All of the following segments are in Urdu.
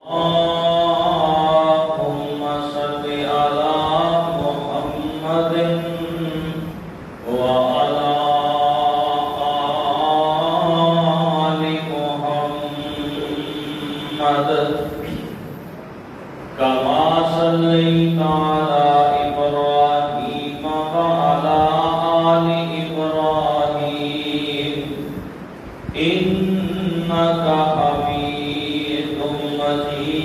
اللهم صل على محمد وعلى آل محمد كما صليت على إبراهيم وعلى آل إبراهيم إنك حميد مجيد.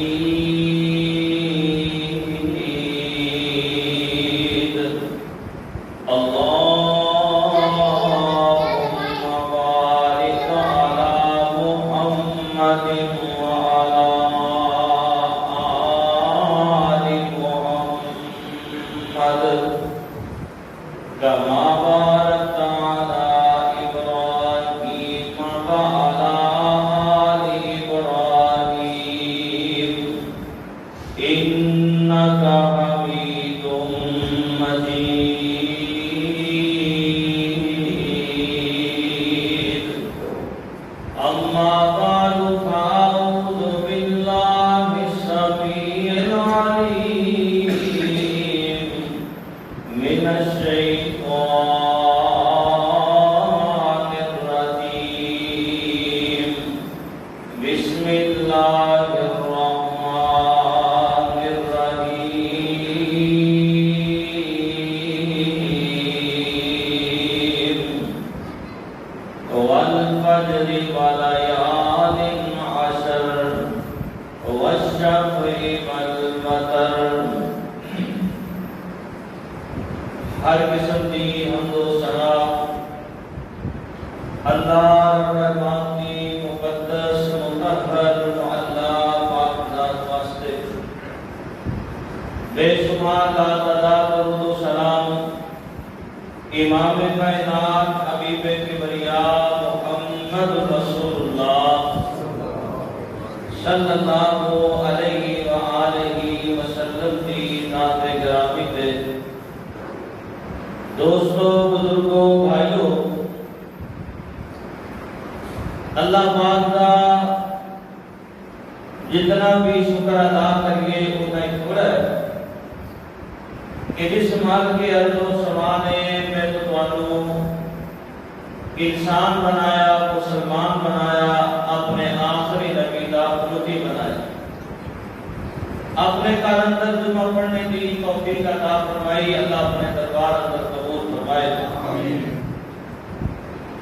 اللهم بارك على محمد وعلى آل محمد كما باركت على إبراهيم وعلى آل إبراهيم إنك حميد مجيد. أما بعد فأعوذ بالله السميع العليم من الشيطان الرجيم. بسم الله الرحمن الرحيم. والفجر وليال عشر والشفع والوتر. ہر قسم دی حمد و ثنا اللہ رحمان دی مقدس مطہر اللہ پاک ذات واسطے بے شمار لا تعداد درود و سلام امام کائنات حبیب کبریاء محمد رسول اللہ صلی اللہ علیہ وآلہ وسلم دی ذات گرامی تے. دوستو، بزرگوں، بھائیوں، اللہ پاک کا جتنا بھی شکر ادا کریے اتنا ہی تھوڑا ہے کہ جس مال کے عرض و سما نے میں تمہاروں انسان بنایا، مسلمان بنایا، اپنے آخری نبی دا امتی بنایا، اپنے کار اندر جمعہ پڑھنے کی توفیق عطا فرمائی. اللہ اپنے دربار اندر قبول فرمائے.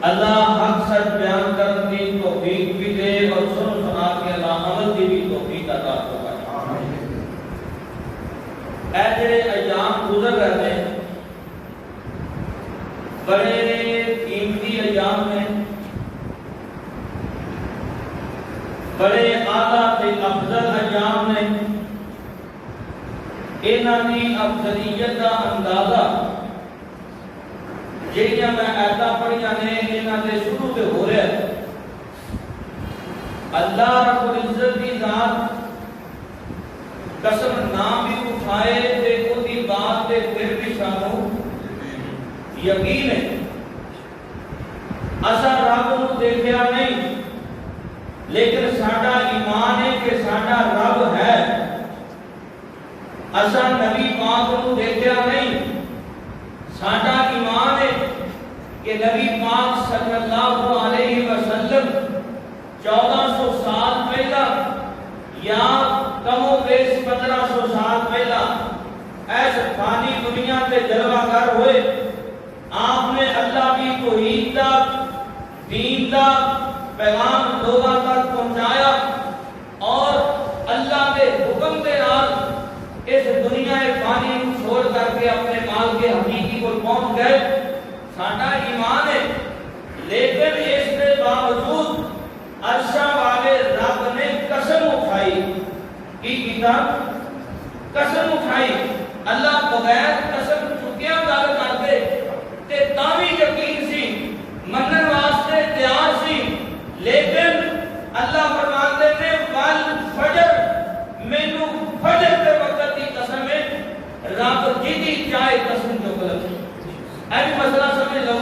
اللہ حق سچ بیان کرنے کی توفیق بھی دے اور سن سنا کے اللہ عمل کی بھی توفیق عطا فرمائے. ایسے ایام گزر رہے ہیں، بڑے قیمتی ایام ہیں، بڑے اعلیٰ سے افضل ایام ہیں. انہاں دی افضلیت کا اندازہ جہاں میں آیتاں پڑھیاں نے انہاں دے شروع سے ہو رہا ہے. اللہ رب العزت کی ذات قسم نہ بھی اٹھائے تے او دی بات تے پھر بھی سانوں یقین ہے. اساں رب نوں دیکھیا نہیں لیکن ساڈا ایمان ہے کہ ساڈا رب ہے. اساں نبی پاک نوں دیکھیا نہیں، ساڈا ایمان ہے کہ نبی پاک صلی اللہ علیہ وسلم 1400 سال پہلا یا کم و بیش 1500 سال پہلا ایس فانی دنیا تے جلوہ گر ہوئے. آپ نے اللہ کی توحید دا، دین دا پیغام لوگاں تک پہنچایا اور اللہ کے حکم کے نال اس دنیا فانی کو چھوڑ کر کے اپنے مال کے حقیقی کو پہنچ گئے. ساڈا ایمان ہے لیکن اس کے باوجود عرشہ والے رب نے قسم اٹھائی. کی کتاب قسم اٹھائی. اللہ بغیر قسم چکیا گل کر دے تے تاں وی یقین سی، منن واسطے تیار سی. لیکن اللہ فرماتے نے ول فجر، مینوں فجر کے وقت کی قسم ہے، رب جدی چاہے قسم چک لے. اے مسئلہ سمجھ لو،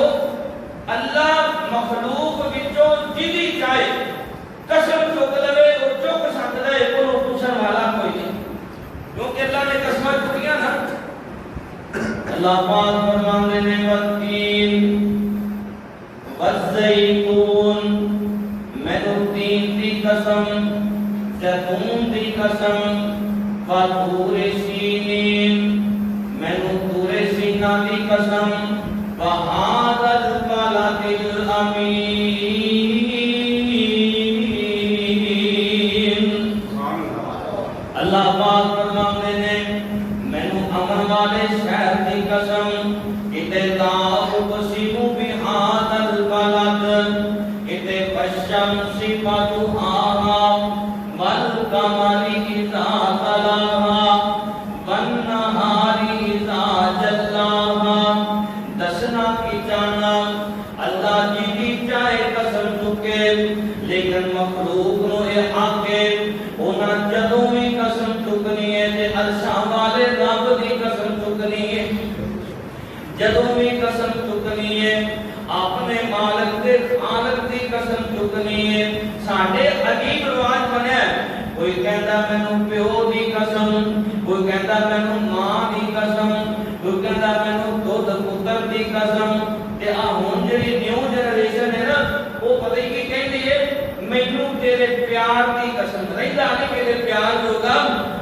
اللہ مخلوق وچوں جدی چاہے قسم چک لے اور چک سکدا ہے. پوچھنے والا کوئی نہیں، کیونکہ اللہ نے قسمیں چکیاں نا۔ اللہ پاک فرماتے ہیں والتین والزیتون، میں تو تین دی قسم، زیتون دی قسم، وطور سینین، میں تو طور سینہ دی قسم، وہذا البلد الامین۔ اللہ پاک فرماتے ہیں میں تو امن والے شہر دی قسم، اتلاف بسیبو بہذا البلد، اتفشمس فضحاها والقمر اذا تلاها والنهار اذا جلاها۔ دسنا کی جانا اللہ جی دی چاہے قسم چکے، لیکن مخلوق نو اے حق ہے انہاں جدوں بھی قسم چکنی ہے تے عرشاں والے رب دی قسم چکنی ہے، جدوں بھی قسم چکنی ہے اپنے مالک دے خالق دی قسم چکنی ہے۔ ساڈے عجیب رواج بنیا ہے، کوئی کہندا مینوں پیو دی قسم، کوئی کہندا مینوں ماں دی قسم، کوئی کہندا مینوں دودھ پتر دی قسم، تے آ ہن جڑی نیو جنریشن ہے نا وہ پتہ ہی کی کہندی ہے مینوں تیرے پیار دی قسم، رہندا نہیں میرے پیار ہوگا،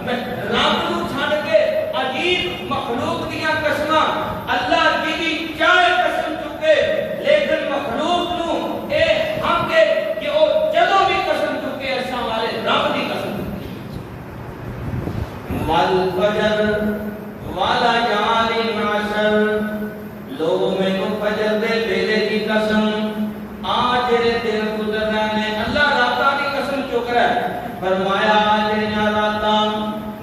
میں رب نو چھڈ کے عجیب مخلوق دیاں قسماں اللہ جی دی چاہے قسم چکے، لیکن مخلوق نو اے حق ہے کہ او جدوں بھی قسم چکے ایسا والے رب دی قسم چکے۔ والفجر وليال عشر، لوگ مینوں فجر دے ویلے دی قسم، آج جڑے دن گزر رہے ہیں اللہ راتاں دی قسم چک رہا ہے، فرمایا جڑیاں راتاں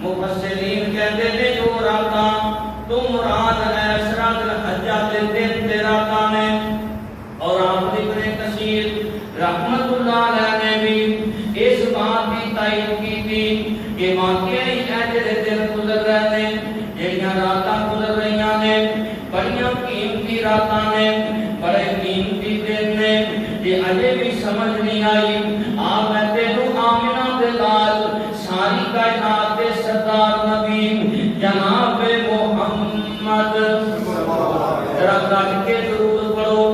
مفسرین کہندے نے جو راتاں تم رات عشرہ ذوالحجہ دے دن تے راتاں نے، اور آپ ابن کثیر رحمت اللہ علیہ نے بھی اس بات کی تائید کی تھی کہ واقعی جڑے دن گزر رہے ہیں جڑیاں راتاں گزر رہی نے بڑیاں قیمتی راتاں نے، بڑے قیمتی دن نے، یہ اجے بھی سمجھ نہیں آئی آپ میں تینوں آمنہ دے لال ساری کائنات دے سردار نبی جناب محمد ذرا کٹ کے درود پڑھو،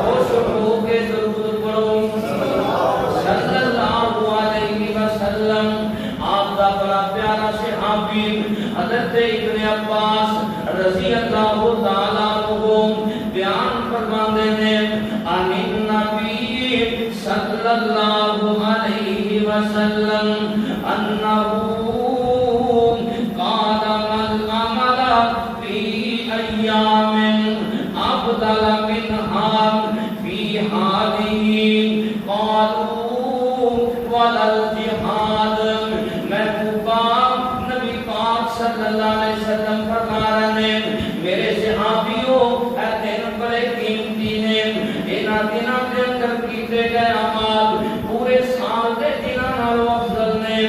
خوش ہو کے درود پڑھو صلی اللہ علیہ وسلم۔ آپ کا بڑا پیارا صحابی حضرت ابن عباس رضی اللہ تعالیٰ عنہ بیان فرماتے ہیں عن النبی صلی اللہ علیہ وسلم انہ قال من عمل فی ایام افضل منها فی هذه قالوا ولا الجہاد۔ محبوبہ نبی پاک صلی اللہ علیہ وسلم فرما رہے ہیں میرے صحابیوں اے دن بڑے قیمتی نے، انہاں دناں دے اندر کیتے گئے اعمال پورے سال دے دناں نالوں افضل نے۔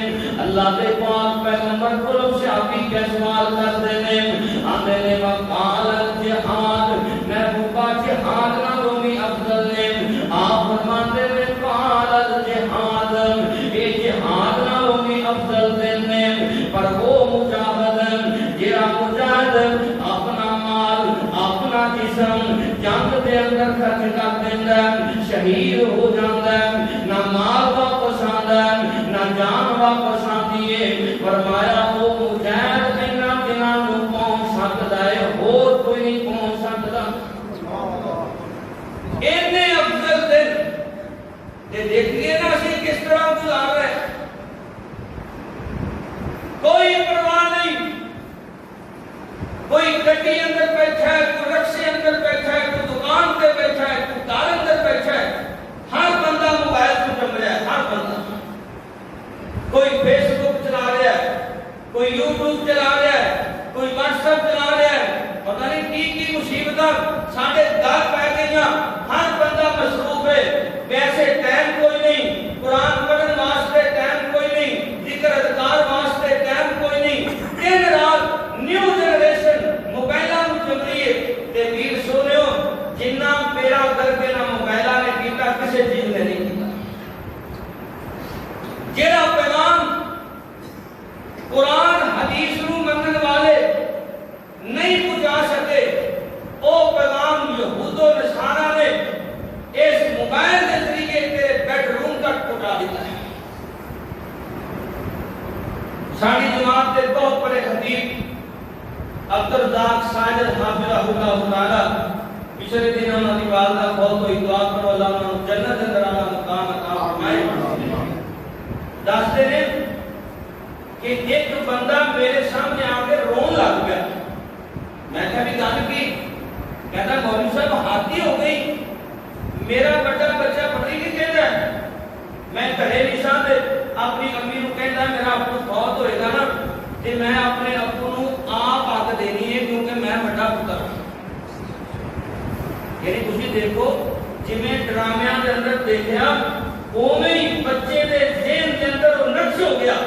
اللہ دے پاک پیغمبر کو صحابی کے سوال کرتے ہیں آندے نے وقال الجہاد، محبوبہ جہاد نالوں بھی افضل نے، آپ فرماتے ہیں قال الجہاد، یہ جہاد نالوں بھی افضل نے، پر وہ مجاہد جڑا مجاہد اپنا مال اپنا جسم جنگ دے اندر خرچ کر دیندا ہے، شہید ہو جاندا ہے، نہ مال واپس آندا ہے نہ جان واپس آندی ہے۔ فرمایا وہ مجاہد انہاں دناں نوں پہنچ سکدا ہے، اور کوئی نہیں پہنچ سکدا۔ اینے افضل دن تے دیکھیے نا اسی کس طرح گزار رہے ہیں، کوئی پرواہ نہیں، کوئی گڈی اندر بیٹھا ہے، کوئی رکشے اندر بیٹھا ہے، کوئی دکان پہ بیٹھا ہے، کوئی گھر اندر بیٹھا ہے، ہر بندہ موبائل کو چل رہا ہے، ہر بندہ کوئی فیس بک چلا رہا ہے، کوئی یوٹیوب چلا رہا ہے، کوئی واٹس ایپ چلا رہا ہے، پتہ نہیں کی مصیبتاں ساڈے گھر پہ گئیاں، ہر بندہ مصروف ہے، ویسے ٹائم کوئی نہیں، قرآن پڑھن واسطے ٹائم کوئی نہیں، ذکر اذکار واسطے ٹائم کوئی نہیں، دن رات نیو جنریشن موبائلاں نوں چل رہی ہے تے ویر سونیو جنہ پیرا کر کے نہ موبائلاں نے کیتا کسے چیز نے نہیں کیتا۔ جڑا پیغام عبد الرزاق ساجد حافظہ اللہ تعالی پچھلے دن انہوں نے والدہ بہت ہوئی دعا کرو اللہ انہوں نے جنت کے اندر آنا مقام عطا فرمائے. دستے نے کہ ایک بندہ میرے سامنے آ کے رون لگ گیا. میں کہا بھی گل کی؟ کہتا مولوی صاحب حادی ہو گئی, میرا بڑا بچہ پتہ نہیں کہتا ہے, میں گھرے نشان دے اپنی امی نو کہتا میرا ابو فوت ہوئے گا نا تے میں اپنے ابو نو آپ حق دینی ہے کیونکہ میں بڑا پتر ہوں. یعنی تسی دیکھو جویں ڈرامیاں دے اندر دیکھیا اوویں ہی بچے دے ذہن دے اندر وہ نقش ہو گیا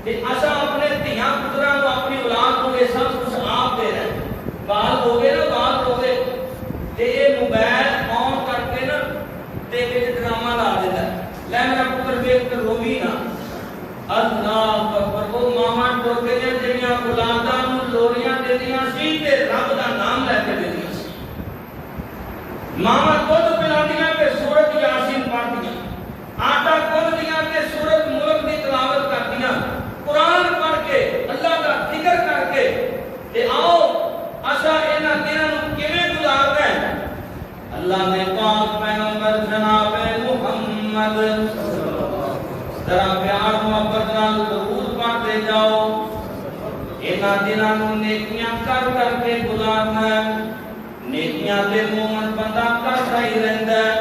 کہ اساں اپنے دھیاں پتراں نو اپنی اولاد کو یہ سب کچھ آپ دے رہے ہیں. بال ہو گئے نا, بال ہو گئے تے یہ موبائل آن کر کے نا تے وچ ڈرامہ لا دیتا ہے, لے میرا پتر ویکھ کر رووی نا. اللہ اکبر, وہ ماما ٹر گئیاں جڑیاں اولاداں نو لوریاں دیندیاں سی تے رب دا نام لے کے دیندیاں سی. ماما دودھ پلاندیاں تے سورۃ یاسین پڑھدیاں, آٹا گوندیاں تے سورۃ ملک دی تلاوت کردیاں, قرآن پڑھ کے اللہ دا ذکر کر کے تے آؤ اسا انہاں دناں نو کیویں گزارنا ہے. اللہ نے پاک پیغمبر جناب محمد ذرا پیار محبت نال درود پڑھتے جاؤ. انہاں دناں نو نیکیاں کر کر کے گزارنا ہے. نیکیاں تے مومن بندہ کرتا ہی رہندا ہے.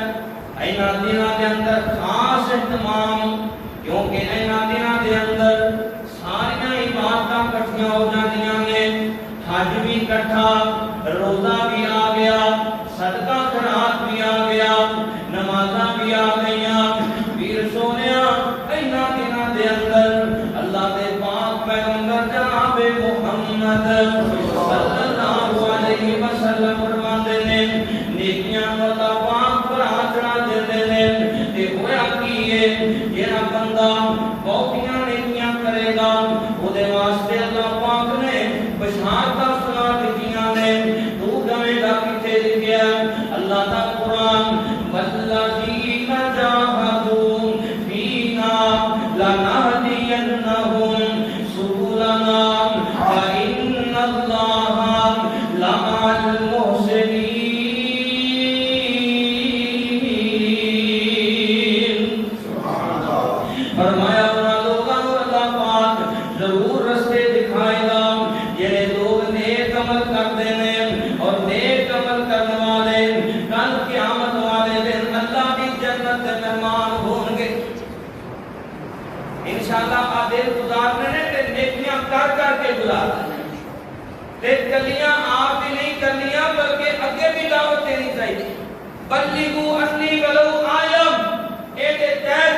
انہاں دناں دے اندر خاص اہتمام, کیونکہ انہاں دناں دے اندر ساریاں عبادتاں اکٹھیاں ہو جاندیاں نے. حج بھی اکٹھا, روزہ بھی آ گیا, صدقہ خیرات بھی آ گیا, نمازاں بھی آ گئیاں. پیر سونیا انہاں دناں دے اندر اللہ دے پاک پیغمبر جناب محمد صلی اللہ علیہ وسلم فرماندے نے نیکیاں اللہ پاک پر چڑھا دیندے نے. تے ہویا کی ہے جڑا بندہ بہتیاں نیکیاں کرے گا او دے واسطے اللہ پاک نے بشارتاں سنا دتیاں نے. تو جویں دا کتے لکھیا اللہ دا قرآن والذین جاہدوا فینا لنہدینہم سبلنا وإن اللہ لمع المحسنین. فرمایا انہاں لوگاں کو اللہ پاک ضرور رستے دکھائے گا جڑے لوگ نیک عمل کرتے ہیں, اور نیک عمل کرنے والے کل قیامت والے دن اللہ کی جنت کے مہمان ہوں گے. انشاءاللہ آپ دل گزارنے نے تے نیکیاں کر کر کے گزارنے تے کلیاں آپ بھی نہیں کرنیاں بلکہ اگے بھی دعوت دینی چاہیے. بلغوا انی ولو آیہ, اے دے تحت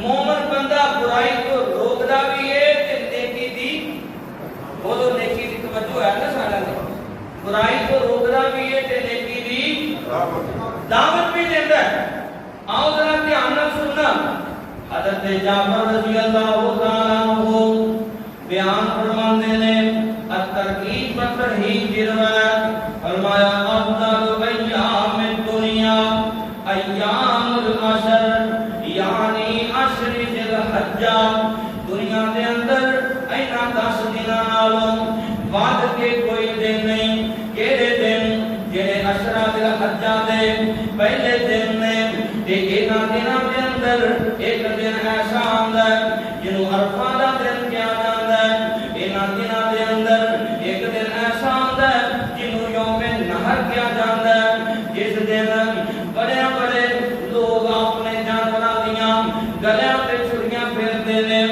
مومن بندہ برائی کو روکدا بھی ہے تے نیکی دی بولو نیکی دی توجہ ہے نا سارا نے, برائی کو روکدا بھی ہے تے نیکی دی دعوت بھی دیندا ہے. آؤ ذرا دھیان نال سننا. حضرت جعفر رضی اللہ تعالی عنہ بیان فرماندے نے الترغیب و ترہیب کی روایت فرمایا افضل ایام الدنیا ایام العشر یعنی عشر ذی الحجہ. دنیا دے اندر اینا 10 دناں نالوں ود کے کوئی دن نہیں. کیڑے دن جڑے عشرہ ذی الحجہ دے پہلے دن نے. تے انہاں دناں دے اندر ایک دن ایسا آندا ہے جنوں عرفہ دا دن کہا جاندا ہے. انہاں دناں دے اندر ایک دن ایسا آندا ہے جنوں یوم نحر کہا جاندا ہے, جس دن بڑے بڑے لوگ اپنے جانوراں دیاں گلیاں تے چھڑیاں پھیرتے نے.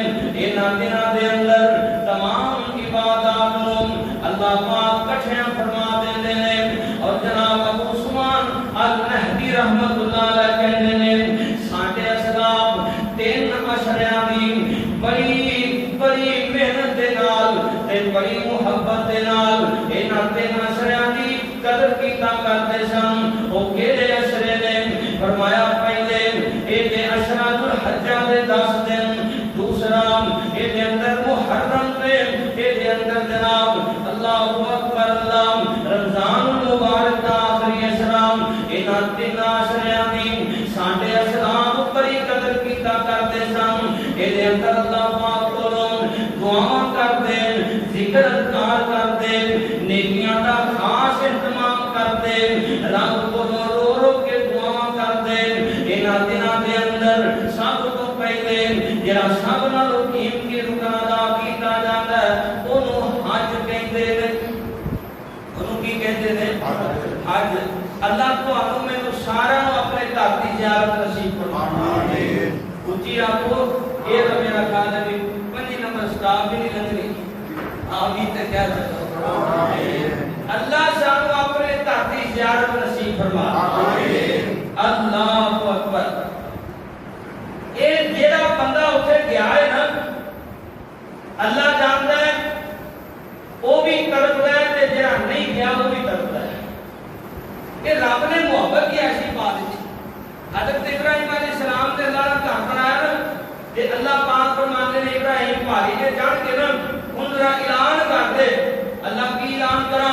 انہاں دناں دے اندر تمام عبادات نوں اللہ پاک کٹھیاں فرما دیندے نے. اور جناب ابو عثمان النہدی رحمت اللہ علیہ کہندے نے ساڈے اسلاف 3 اشریاں دی بڑی بڑی محنت دے نال تے بڑی محبت دے نال انہاں 3 اشریاں دی قدر کیتا کرتے سن. او کیڑے اشرے نے؟ فرمایا پہلے اے دے اشرا ذو الحجہ دے 10 دن, دوسرا اے دے اندر محرم تے اے دے اندر جناب اللہ اکبر اللہ رمضان المبارک دا آخری اشرا. انہاں 3 اشریاں دی ساڈے اسلام بڑی قدر کیتا کرتے سن. اے دے اندر اللہ پاک کولوں دعا کرتے, ذکر اذکار کرتے, نیکیاں دے رب کو رو رو کے دعا کر دے انہاں دناں دے اندر سب تو پہلے جڑا سب نالوں قیمتی رکن ادا کیتا جاندا ہے اونوں حج کہندے نے اونوں کی کہندے نے حج اللہ تانوں مینوں سارا نوں اپنے گھر دی زیارت نصیب فرمائے اونچی آکھو اے تو میرا خیال ہے کہ 5 نمبر سٹاپ بھی نہیں لگنی آمین تے کیا چاہتا اللہ سانو اپنے دھرتی زیارت نصیب فرمائے اللہ اکبر اے جیڑا بندہ اتنے گیا ہے نا اللہ جانتا ہے وہ بھی تڑپتا ہے تے جیڑا نہیں گیا وہ بھی تڑپتا ہے کہ رب نے محبت کی ایسی بات دی حضرت ابراہیم علیہ السلام نے اللہ کا گھر بنایا نا تے اللہ پاک فرماتے ہیں ابراہیم پہاڑی تے چڑھ کے نا ان ذرا اعلان کر دے اللہ کی اعلان کرا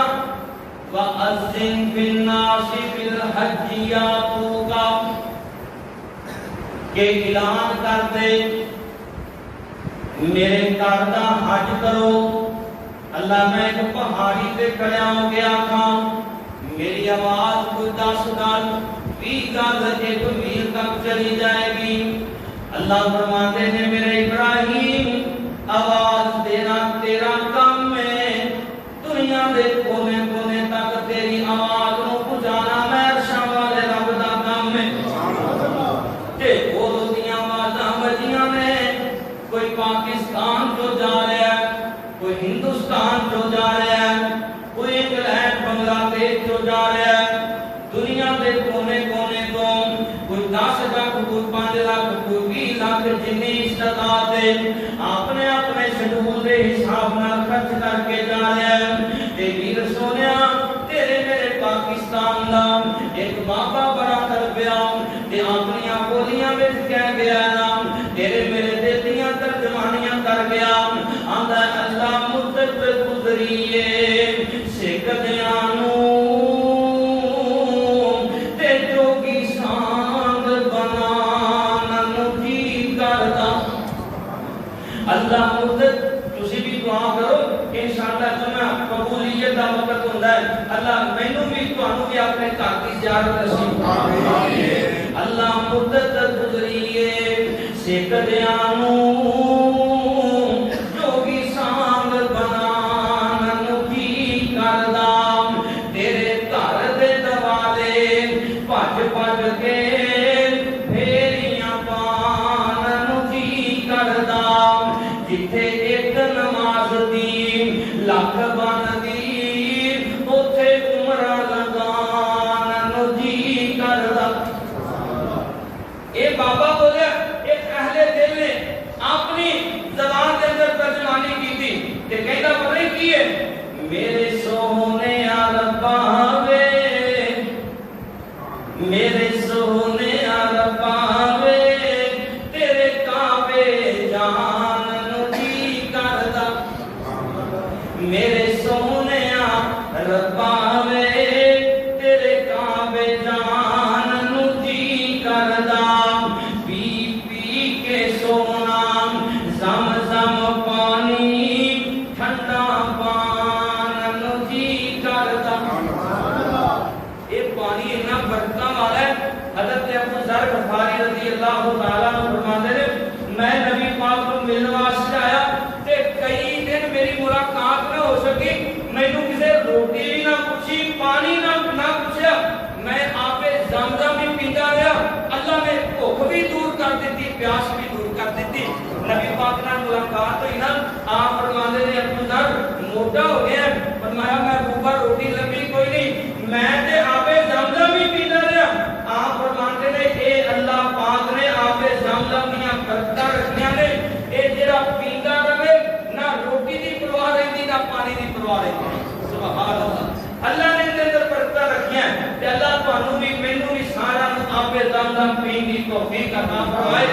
وَأَذِّن فِي النَّاسِ بِالْحَجِّ يَأْتُوكَ کہ اعلان کر دے میرے گھر دا حج کرو اللہ میں ایک پہاڑی تے کھڑا ہو گیا تھا میری آواز کوئی 10 گل 20 گل 1 میل تک چلی جائے گی اللہ فرماتے ہیں میرے ابراہیم آواز دینا تیرا کام ہے دنیا دے کونے کونے تک تیری آواز کو پہنچانا میں عرشاں والے رب دا کام ہے تے وہ دنیا آوازاں بجیاں نے کوئی پاکستان جو جا رہا ہے کوئی ہندوستان جو جا رہا ہے کوئی انگلینڈ بنگلہ دیش جو جا رہا ہے دنیا دے کونے کونے تو کوئی 10 لاکھ کوئی 5 لاکھ کوئی 20 لاکھ جنی استطاعت ہے اپنے اپنے شیڈول دے حساب نال خرچ کر کے جا رہا ہے تے ویر سونیا تیرے میرے پاکستان دا ایک بابا بڑا تربیا تے اپنی بولیاں وچ کہہ گیا نا تیرے میرے دل دیاں ترجمانیاں کر گیا آندا اللہ مدت گزریے سکدیاں نوں اللہ مدت تسی بھی دعا کرو کہ انشاءاللہ جمعہ قبولیت دا وقت ہوندا ہے اللہ مینوں بھی تانوں بھی اپنے گھر دی زیارت نصیب فرمائے اللہ مدت گزریے سکدیاں نوں جوگی سانگ بنان کی کردا تیرے گھر دے دوالے بھج بھج کے پھیریاں پان کی کردا جتھے ایک نماز دی لکھ بن دی اوتھے عمرہ لگان جی کردا اے بابا بولیا ایک اہل دل نے اپنی زبان کے اندر ترجمانی کی تھی کہ کہنا پتہ کی ہے میرے سونے ربا وے میرے سونے ربا وے تیرے کعبے جان میرے سونے ربا وے تیرے کعبے جان نو جی کردا پی پی کے سونا زم زم پانی ٹھنڈا پان نو جی کردا یہ پانی اتنا برکتاں والا ہے حضرت ابو ذر غفاری رضی اللہ تعالیٰ عنہ فرماتے ہیں میں نبی پاک کو ملنے واسطے آیا تے کئی دن میری ملاقات نہ ہو سکی مینوں کسے روٹی بھی نہ پوچھی پانی نہ پوچھا میں آپے زمزم بھی پیندا رہا اللہ نے بھوک بھی دور کر دیتی پیاس بھی دور کر دیتی نبی پاک نال ملاقات ہوئی نا آپ فرماندے نے ابو ذر موٹا ہو گیا فرمایا میں اوپر روٹی لگی کوئی نہیں میں تے آپے زمزم بھی پیندا رہا آپ فرماندے نے اے اللہ پاک نے آپے زمزم دیاں برکتاں رکھیاں نے اے جڑا پیندا رہے نہ روٹی دی پرواہ رہندی نہ پانی دی پرواہ رہندی سبحان اللہ اللہ نے اندر برکتاں رکھیاں تے اللہ تانوں بھی مینوں بھی سارا آپے زمزم پین دی توفیق عطا فرمائے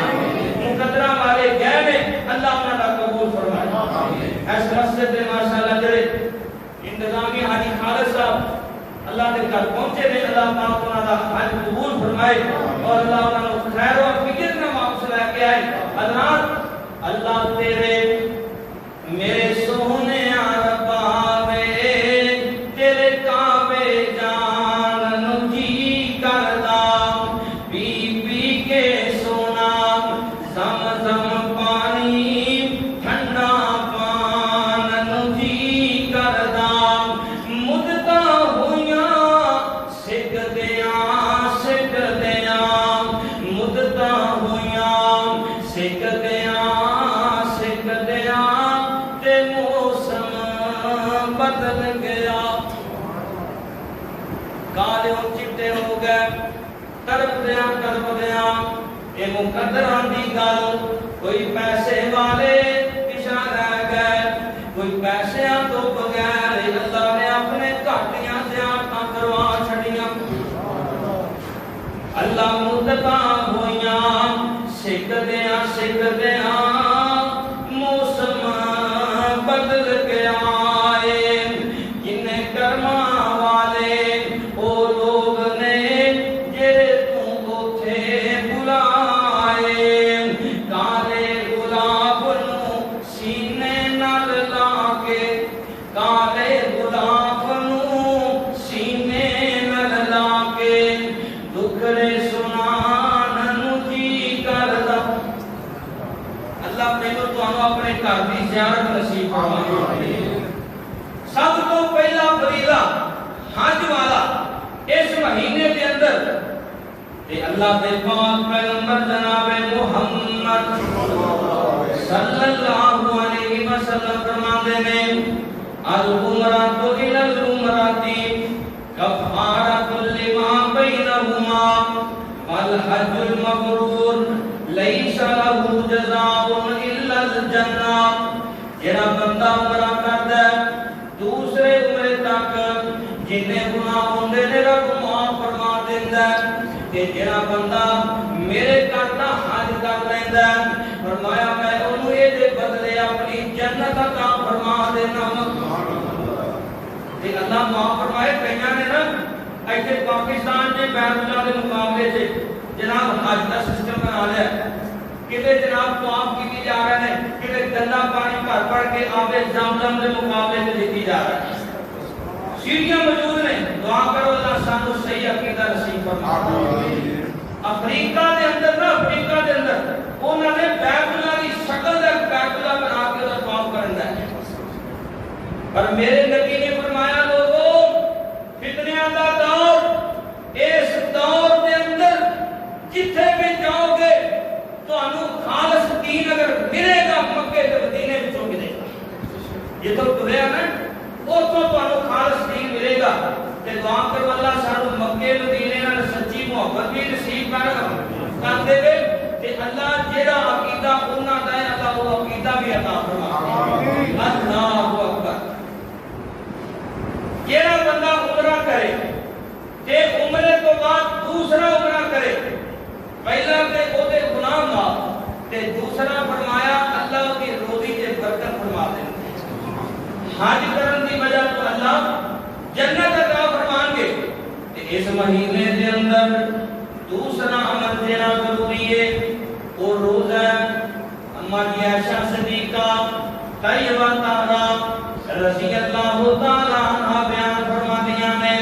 مقدرہ والے گئے نے اللہ انہاں دا قبول فرمائے اس مسجد دے ماشاءاللہ جڑے انتظامی حاجی خالد صاحب اللہ کے گھر پہنچے نے اللہ پاک انہاں دا حج قبول فرمائے اور اللہ انہاں نوں خیر و فکر نہ واپس لے کے آئے حضرات اللہ تیرے میرے سونے ربا وے تیرے کعبے جان چٹے ہو گئے تڑپدیاں یہ مقدراں دی گل کوئی پیسے والے پیچھے رہ گئے کوئی پیسیاں تو بغیر اللہ نے اپنے گھاٹیاں زیارتاں کروا چھڑیاں اللہ مدتاں ہویاں سکدیاں موسم بدل گیا جنہیں کرما والے وہ لوگ نے جڑے تو اوتھے بلائے کالے گلاب نو سینے نال لا کے کالے گلاب نو سینے نال لا کے دکھڑے سنان نو جی کردا اللہ پہلو تو اپنے گھر کی زیارت نصیب فرمائے سب تو پہلا فریضہ حج والا اس مہینے کے اندر کہ اللہ کے پاک پیغمبر جناب محمد صلی اللہ علیہ وسلم فرماتے ہیں العمرۃ الی العمرۃ کفارۃ لما بینہما والحج المبرور لیس لہ جزاء الا الجنہ جڑا بندہ عمرہ کردا ہے دوسرے عمرے تک جنہیں گناہ ہوندے نے رب معاف فرما دیندا ہے کہ جڑا بندہ میرے کرتا حج کر لیندا ہے فرمایا میں انہوں یہ دے بدلے اپنی جنت عطا فرما دینا تے اللہ معاف فرمائے کئیاں نے نا ایتھے پاکستان دے بیت اللہ دے مقابلے سے جناب حج کا سسٹم بنا لیا کتے جناب طواف کی جا رہے ہیں کتے گندا پانی بھر بھر کے آب زمزم کے مقابلے میں دیتی جا رہا ہے سیڑھیاں موجود ہیں دعا کرو اللہ سانو صحیح عقیدہ نصیب فرمائے افریقہ دے اندر نا افریقہ دے اندر انہوں نے بیت اللہ کی شکل دے بیت اللہ بنا کے دا طواف کرنا ہے پر میرے نبی نے فرمایا لوگوں فتنیاں دا دور اس دور دے اندر جتھے بھی جاؤ گے تو انو خالص دین اگر ملے گا مکے تے مدینے وچوں ملے گا یہ تو تریا نا اوتھوں تو انو خالص دین ملے گا تے دعا کرو اللہ سانو مکے مدینے نال سچی محبت بھی نصیب کر دے تے اللہ جیڑا عقیدہ انہاں دا ہے اللہ وہ عقیدہ بھی عطا فرمائے اللہ اکبر جیڑا بندہ عمرہ کرے تے عمرے تو بعد دوسرا عمرہ کرے پہلا تے او دے گناہ معاف تے دوسرا فرمایا اللہ کی روزی تے برکت فرما دے حج کرن دی وجہ تو اللہ جنت عطا فرمان گے تے اس مہینے دے اندر دوسرا عمل جڑا ضروری ہے وہ روزہ اما عائشہ صدیقہ طیبہ طاہرہ رضی اللہ تعالی عنہا بیان فرماندیاں نے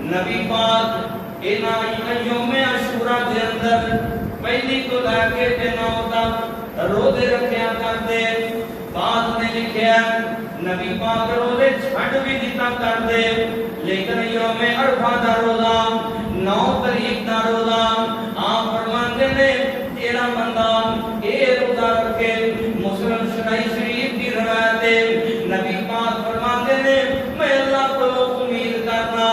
نبی پاک یوم عاشورہ کے اندر پہلی تو لے کے دنوں تک روزے رکھیا کرتے بعد میں لکھیا نبی پاک روزے چھڈ بھی دیتا کرتے لیکن یوم عرفہ دا روزہ 9 تاریخ دا روزہ آپ فرماندے نے جیڑا بندہ اے روزہ رکھے مسلم شریف کی روایت ہے نبی پاک فرماندے نے میں اللہ کو امید کرنا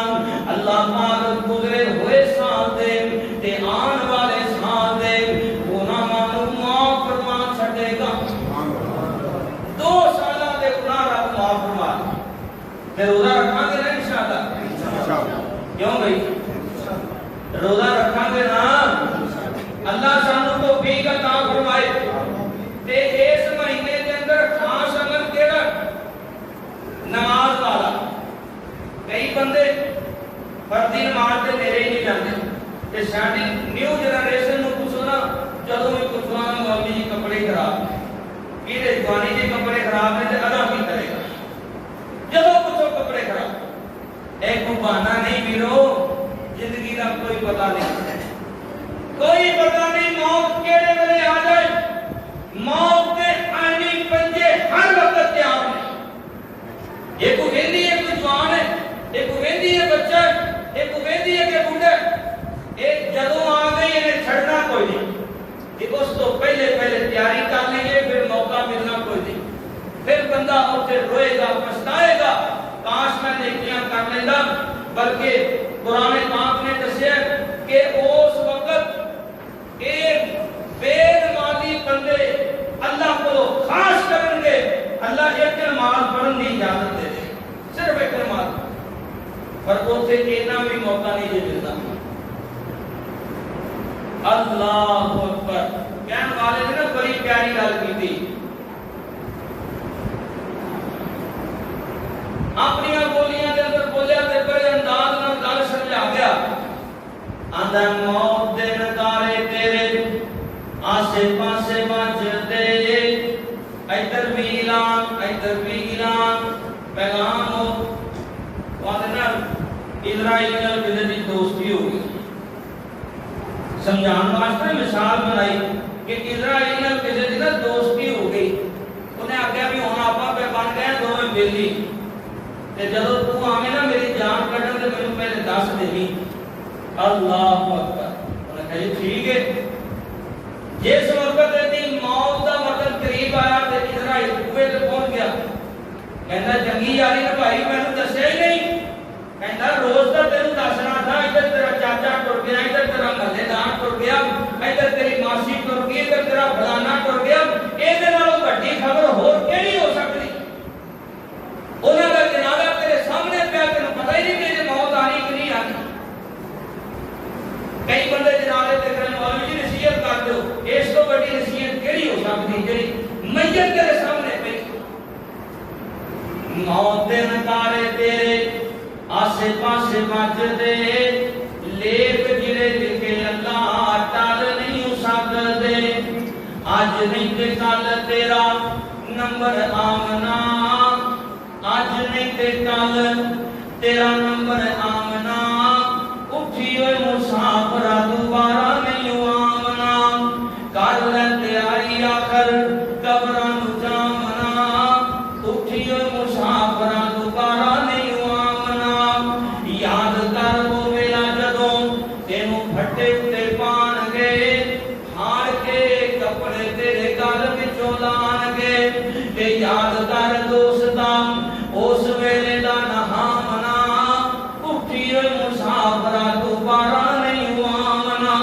اللہ پاک گزرے ہوئے سال دے تے آن والے سال دے گناہ مانو معاف فرما چھڑے گا 2 سالہ دے گناہ رب معاف فرما تے روزہ رکھاں گے نا انشاءاللہ کیوں بھائی روزہ رکھاں گے نا اللہ سانو توفیق عطا فرمائے تے اس مہینے کے اندر خاص عمل کیڑا نماز والا کئی بندے فردی نماز تے میرے ہی نہیں جاندے تے ساڈی نیو جنریشن نو پوچھو نا جدوں بھی پوچھنا مولوی جی کپڑے خراب کیڑے جوانی دے کپڑے خراب نے تے ادا کی کرے گا جدوں پوچھو کپڑے خراب ایک بہانہ نہیں میرو زندگی دا کوئی پتہ نہیں کوئی پتہ نہیں موت کیڑے ویلے آ جائے موت دے آنی پنجے ہر وقت تیار ہیں ایک ویندی ہے کوئی جوان ہے ایک ویندی ہے بچہ ہے ایک ویندی ہے کہ بوڑھا ہے ایک جدوں آ گئی انہیں چھڑنا کوئی نہیں کہ اس تو پہلے تیاری کر لیجئے پھر موقع ملنا کوئی نہیں پھر بندہ اسے روئے گا پچھتائے گا کاش میں نیکیاں کر لینا بلکہ قرآن پاک نے دسیا کہ اس وقت ایک بے نمازی بندے اللہ کو خاص کریں گے، اللہ ایک نماز پڑھنے کی اجازت دے دے، صرف ایک نماز، پر اسے اتنا بھی موقع نہیں دے ملتا۔ اللہ اکبر، کہنے والے نے نا بڑی پیاری گل کی تھی، اپنی بولیاں کے اندر بولیا تے بڑے انداز نال گل سمجھا گیا، آندا موت دے نظارے تیرے آسے پاسے بجدے، ادھر بھی اعلان پیغام ہو، اسرائیل نال کدے دی دوستی ہو گئی، سمجھان واسطے مثال بنائی کہ اسرائیل نال کدے دی نا دوستی ہو گئی، انہیں آخیا بھی ہن آپاں پہ بن گئے دوویں بیلی، تے جدوں تو آویں نا میری جان کڈن تے مینوں پہلے دس دینی۔ اللہ اکبر، انہیں کہا جی ٹھیک ہے۔ جس وقت دی موت دا وقت قریب آیا تے اسرائیل کوے تے پہنچ گیا، کہندا جنگی یاری نے بھائی مینوں دسیا ہی نہیں، کہندا روز دا تینوں دسنا تھا، ادھر تیرا چاچا ٹر گیا، ادھر تیرا محلے دار ٹر گیا، ادھر تیری ماسی ٹر گئی، ادھر تیرا فلانا ٹر گیا، اے دے نالوں وڈی خبر ہور کیڑی ہو سکتی؟ انہاں دا جنازہ تیرے سامنے پیا، تینوں پتہ ہی نہیں کہ موت آنی کہ نہیں آنی۔ کئی بندے جنازے تے کرن مولوی جی نصیحت کر دو، اس تو بڑی نصیحت کیڑی ہو سکتی جڑی میت تیرے سامنے پئی؟ موت دے نظارے تیرے آسے پاسے بجدے، لیک جڑے لکھے اللہ ٹال نہیں ہو سکدے، اج نہیں تے کل تیرا نمبر آمنا، اج نہیں تے کل تیرا نمبر آمنا، اٹھی ہوئے مسافرہ دوبارہ نہیں آمنا، کر لے تیاری آخر قبراں نوں جامنا، اٹھی ہوئے مسافرہ دوبارہ نہیں آمنا، یاد کر وہ ویلا جدوں تینوں پھٹے تے پان گے، ہار کے کپڑے تیرے گل وچوں لان گے، تے یاد کر دوستا اس ویلے دا نہامنا، اٹھی ہوئے مسافرہ دوبارہ نہیں آمنا۔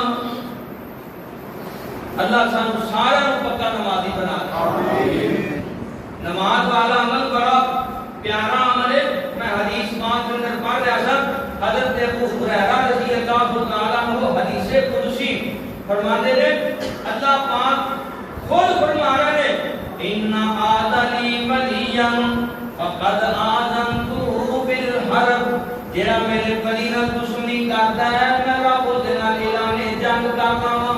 اللہ سانو سارا پکا نمازی بنا دے۔ نماز والا عمل بڑا پیارا عمل ہے، میں حدیث پاک کے اندر پڑھ رہا تھا، حضرت ابو ہریرہ رضی اللہ تعالیٰ عنہ حدیث قدسی فرماتے ہیں، اللہ پاک خود فرما رہے ہیں، ان آدلی ولیا فقد آذنتہ بالحرب، جڑا میرے ولی نال دشمنی کردا ہے میں رب دے نال اعلان جنگ کردا ہاں،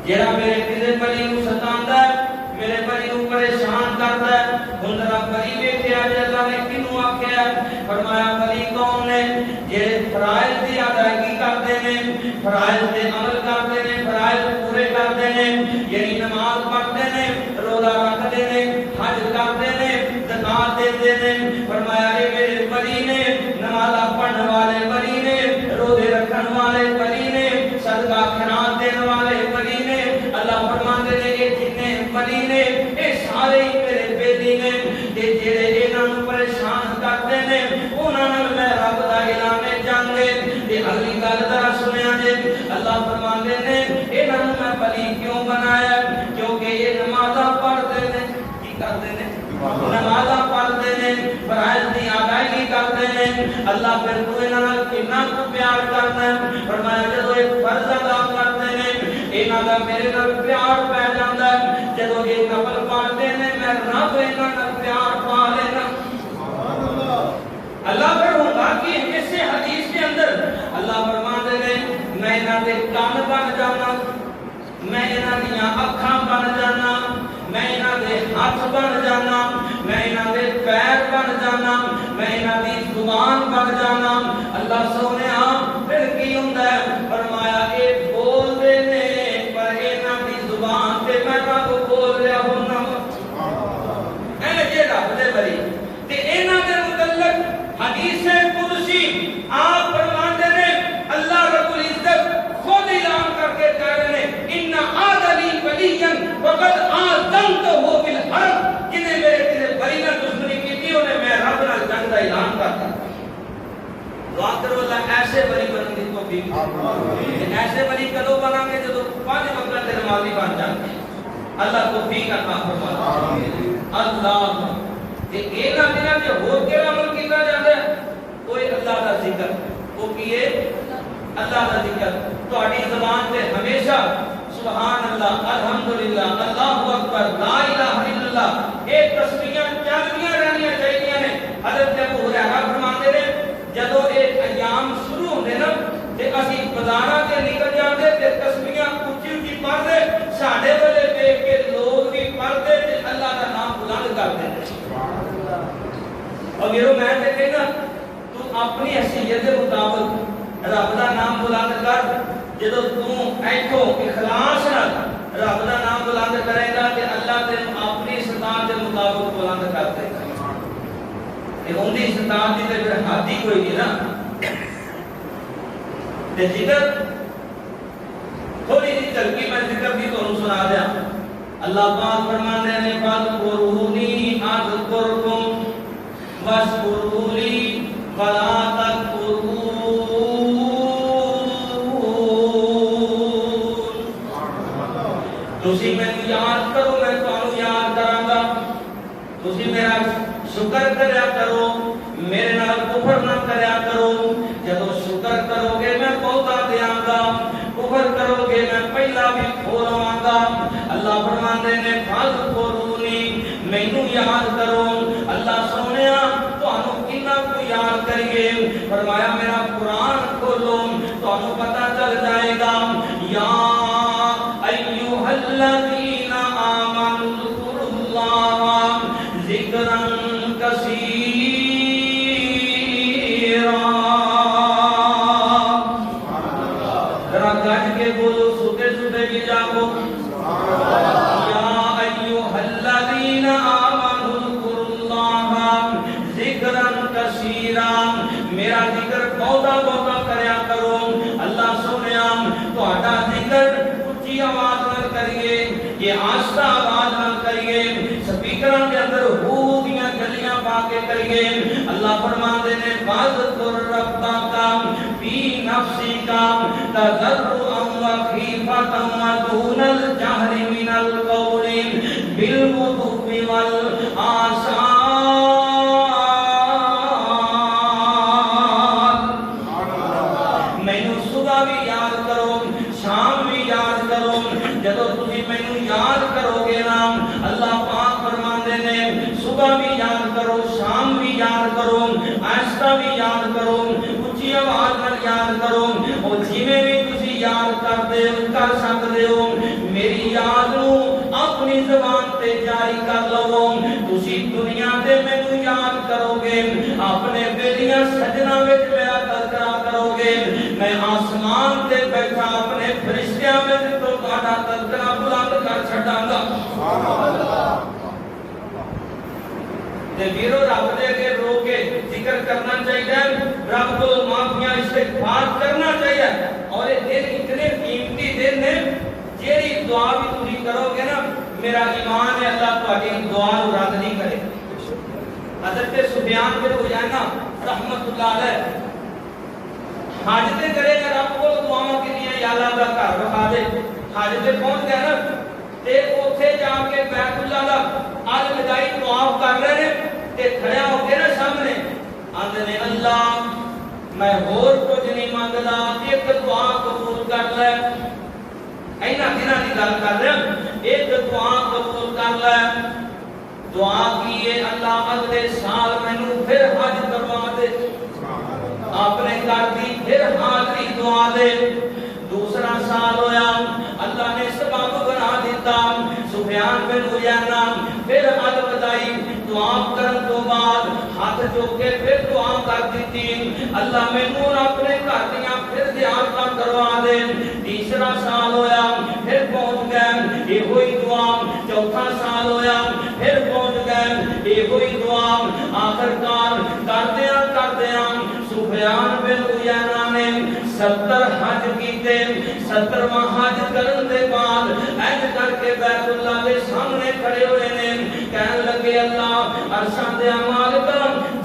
جڑا میرے کسے ولی نوں ستاندا ہے، میرے ولی نوں پریشان کردا ہے، ہن رب ولی ویکھیا جے اللہ نے کینوں آکھیا، فرمایا ولی کون نے؟ جڑے فرائض دی ادائیگی کردے نے، فرائض تے عمل کردے نے، فرائض پورے کردے نے، یعنی نماز پڑھدے نے، روزہ رکھدے نے، حج کردے نے، زکات دیندے نے، فرمایا اے میرے ولی نے، نمازاں پڑھن والے ولی نے، روزے رکھن والے ولی نے، صدقہ خیرات دین والے ولی نے، اللہ فرماندے نے اے جتنے ولی نے اے سارے ہی میرے بیلی نے، تے جڑے انہاں نوں پریشان کردے نے انہاں نال میں رب دا اعلان جنگ ہے۔ تے اگلی گل ذرا سنیا جے، اللہ فرماندے نے انہاں نوں میں ولی کیوں بنایا؟ کیونکہ یہ نمازاں پڑھدے نے، کی کردے نے؟ نمازاں پڑھدے نے، فرائض دی ادائیگی کردے نے، اللہ پھر تو انہاں نال کتنا کو پیار کرنا ہے، فرمایا جدوں ایک فرض ادا کردے نے انہاں دا میرے نال پیار پہ جاندا ہے، جدوں یہ نفل پڑھدے نے میں رب انہاں نال پیار پا لینا۔ اللہ پر ہوگا کہ اس حدیث کے اندر اللہ فرماتے ہیں میں انہاں دے کان بن جانا، میں انہاں دیاں اکھاں بن جانا، میں انہاں دے ہاتھ بن جانا، میں انہاں دے پیر بن جانا، میں انہاں دی زبان بن جانا۔ اللہ سونیا پھر کی ہوندا ہے؟ فرمایا اے بول دے نے پر انہاں دی زبان تے میں رب بول رہا ہوں اے جے رب دے بری تے انہاں دے متعلق حدیث قدسی آپ فرماتے ہیں، اللہ رب العزت خود اعلان کر کے کہہ رہے ہیں ان آدلی ولیا وقد آذنتہ بالحرب، جنہیں میرے کسی بری نہ دشمنی کی تھی انہیں میں رب نال جنگ کا اعلان کرتا۔ دعا کرو اللہ ایسے ولی بننے کی توفیق، ایسے ولی کدو بنا گے جب 5 وقت کے نمازی بن جاتے ہیں، اللہ توفیق عطا فرمائے۔ اللہ یہ نہ دینا کہ ہو کے عمل کیتا جاتا ہے، کوئی اللہ کا ذکر وہ کیے اللہ کا ذکر تہاڈی زبان تے ہمیشہ سبحان اللہ، الحمدللہ، اللہ اکبر، لا الہ الا اللہ، یہ تسبیحاں چلدیاں رہنیاں چاہیے نے۔ حضرت ابو ہریرہ فرماتے ہیں جدوں یہ ایام شروع ہوندے نا تے اسی بازاراں تے نکل جاندے تے تسبیحاں اونچی اونچی پڑھدے، ساڈے والے دیکھ کے لوگ بھی پڑھدے تے اللہ دا نام بلند کردے۔ اور میرے میں تے کہنا تو اپنی حیثیت کے مطابق رب دا نام بلند کر، جدو تم ایتھوں اخلاص نال رب دا نام بلند کرے گا تے اللہ تے اپنی استطاعت کے مطابق بلند کر دے گا۔ تے ان دی استطاعت دی تے پھر حد ہی کوئی نہیں نا۔ تے ذکر تھوڑی سی چلکی میں ذکر بھی تانوں سنا دیا۔ اللہ پاک فرماتے ہیں فَاذْكُرُونِی أَذْكُرْكُمْ وَاشْكُرُوا لِی وَلَا تَکْفُرُونَ۔ تسی میں یاد کرو میں تانوں یاد کراں گا، تسی میرا شکر کریا کرو، میرے نال کفر نہ کریا کرو۔ جدو شکر کرو گے میں بہتا دیاں گا، کفر کرو گے میں پہلا بھی کھولاں گا۔ اللہ فرماندے نے فَاذْكُرُونِی، مینوں یاد کرو۔ اللہ سونیا تانوں کنا کو یاد کریے، فرمایا میرا قرآن کھولو تانوں پتہ چل جائے گا۔ یا ایھا الذین آمنوا اذکروا اللہ ذکرا کثیرا۔ ذرا گج کے بولو، سوتے سوتے بھی جاگو۔ یا ایھا الذین آمنوا اذکروا اللہ ذکرا کثیرا، میرا ذکر بہتا بہتا کریا کرو۔ اللہ سونیا تہاڈا ذکر اونچی آواز نال کریے، یہ آہستہ آواز نال کریے، سپیکراں دے اندر ہو دیاں گلیاں پا کے کریے۔ اللہ فرماندے نے فَاذْكُر رَّبَّکَ فِی نَفْسِکَ تَضَرُّعًا وَخِیفَةً وَدُونَ الْجَهْرِ مِنَ الْقَوْلِ بِالْغُدُوِّ وَالْآصَالِ۔ مینوں صبح بھی یاد کرو، شام بھی یاد کرو۔ جدو تسی مینوں یاد کرو گے نا، اللہ پاک فرماندے نے صبح بھی یاد کرو، شام بھی یاد کرو، آہستہ بھی یاد کرو، اونچی آواز نال یاد کرو۔ اور جویں بھی تسی یاد کر سکدے ہو، میری یاد نو اپنی زبان تے جاری کر لو۔ تسی دنیا تے مینوں یاد کرو گے، اپنے بیلیاں سجنا وچ میرا تذکرہ کرو گے، میں آسمان تے بیٹھا اپنے فرشتیاں وچ تو تہاڈا تذکرہ بلند کر چھڈاں گا۔ تے ویرو رب دے اگے رو کے ذکر کرنا چاہیے، رب کو معافیاں استغفار کرنا چاہیے۔ اور یہ دن اتنے قیمتی دن نے، جیڑی دعا بھی تسی کرو گے نا، میرا ایمان ہے اللہ تہاڈی دعا نو رد نہیں کرے۔ حضرت سفیان بن عیینہ رحمت اللہ علیہ حج تے کرے گا، رب کو دعاواں کیتیاں یا اللہ دا گھر وکھا دے۔ حج تے پہنچ گیا نا تے اوتھے جا کے بیت اللہ دا الوداعی طواف کر رہے ہیں تے کھڑا ہو کے نا سامنے آندے نے اللہ میں ہور کچھ نہیں مانگدا، ایک دعا قبول کر لے۔ اینا دناں دی گل کر رہے ہیں، ایک دعا قبول کر لے۔ دعا کیے اللہ اگلے سال مینوں پھر حج کروا دے، اپنے گھر دی پھر حاضری دعا دے۔ دوسرا سال ہویا، اللہ نے سبب بنا دیتا، سفیان بن عیینہ پھر الوداعی دعا کرن تو بعد ہاتھ چوک کے پھر دعا کر دیتی، اللہ مینوں اپنے گھر دیاں پھر زیارتاں کروا دے۔ تیسرا سال ہویا، پھر پہنچ گئے یہ ہوئی دعا۔ چوتھا سال ہویا، پھر پہنچ گئے یہ ہوئی دعا۔ آخرکار کردیاں سفیان بن عیینہ نے 70 حج کیتے۔ 70واں حج کرن دے بعد اینج کر کے بیت اللہ دے سامنے کھڑے ہوئے نے، کہن لگے اللہ عرشاں دے مالک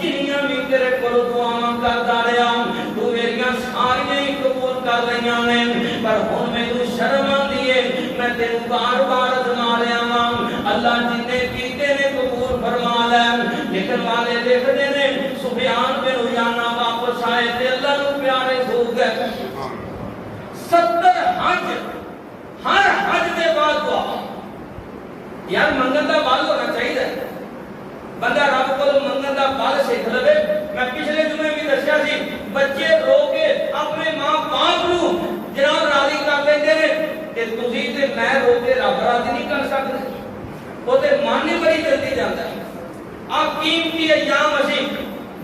جنیاں بھی تیرے کول دعاواں کردا رہیا، گئی نے پر ہن مینوں شرم آندی ہے میں تینوں بار بار ازما رہا ہاں اللہ جن نے کیتے نے قبول فرما لے لیکن والے دیکھتے نے سفیان بن عیینہ واپس آئے تے اللہ نو پیارے ہو گئے 70 حج ہر حج دے بعد دعا یار منگن دا بال ہونا چاہیے بندہ رب کو منگن دا بال سیکھ لے میں پچھلے جمعے بھی دسیا سی بچے رو کے اپنے ماں باپ نو جناب راضی کر لیندے نے کہ تسی تے میں رو کے رب راضی نہیں کر سکتے وہ تے من ہی بڑی جلدی جاندا ہے اب قیمتی ایام اسی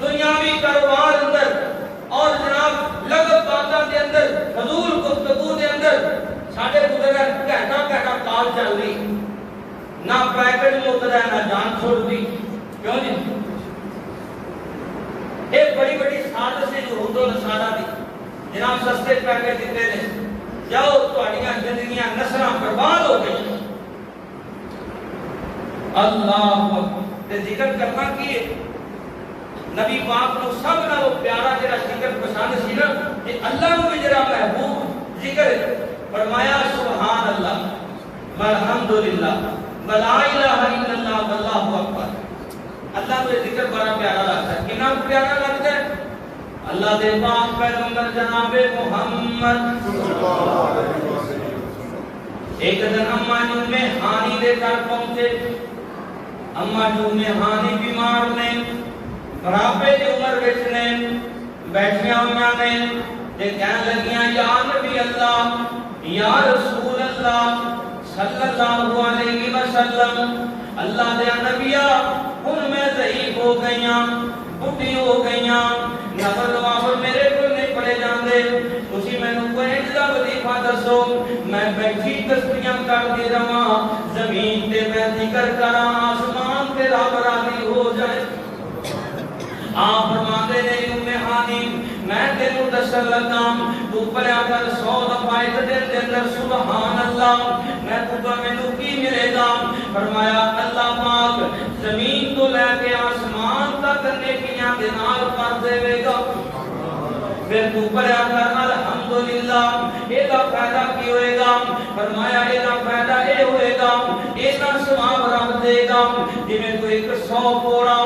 دنیاوی کاروبار اندر اور جناب لغت باتاں دے اندر فضول گفتگو دے اندر ساڈے بزرگ گھنٹا کال چل رہی نہ پیکٹ مکدا ہے نہ جان چھوڑتی کیوں جی ایک بڑی بڑی سازش ہے جو ہندو نصارا دی جناب سستے پیکٹ دیتے نے جاؤ تہاڈیاں زندگیاں نسلاں برباد ہو گئی اللہ تے ذکر کرنا کی نبی پاک نو سب نالوں پیارا جڑا ذکر پسند سی نا کہ اللہ نو بھی جڑا محبوب ذکر فرمایا سبحان اللہ والحمدللہ ولا الہ الا اللہ واللہ اکبر اللہ کو ذکر بڑا پیارا لگتا ہے کتنا پیارا لگتا ہے اللہ دے پاک پیغمبر جناب محمد ایک دن اماں جو میں ہانی دے گھر پہنچے اماں جو میں ہانی بیمار نے بڑھاپے دی عمر وچ نے بیٹھیاں ہویاں نے تے کہن لگیاں یا نبی اللہ یا رسول اللہ صلی اللہ علیہ وسلم اللہ دے نبیہ ہن میں ضعیف ہو گئیاں بڈھی ہو گئیاں نفل وافل میرے کو نہیں پڑے جاندے تسی مینوں کوئی اجدا وظیفہ دسو میں بیٹھی تسبیحاں کردی رہواں زمین تے میں ذکر کراں آسمان تے رب راضی ہو جائے آپ فرماتے نے ام ہانی میں تینوں دسن لگا تو پڑھیا کر 100 دفعہ ایک دن دے اندر سبحان اللہ میں تو مینوں کی ملے گا فرمایا اللہ پاک زمین تو لے کے آسمان تک نیکیاں دے نال کر دے گا پھر تو پڑھیا کر الحمدللہ اے دا فائدہ کی ہوئے گا فرمایا اے دا فائدہ اے ہوئے گا اے دا ثواب رب دے گا جویں کوئی 100 کوڑا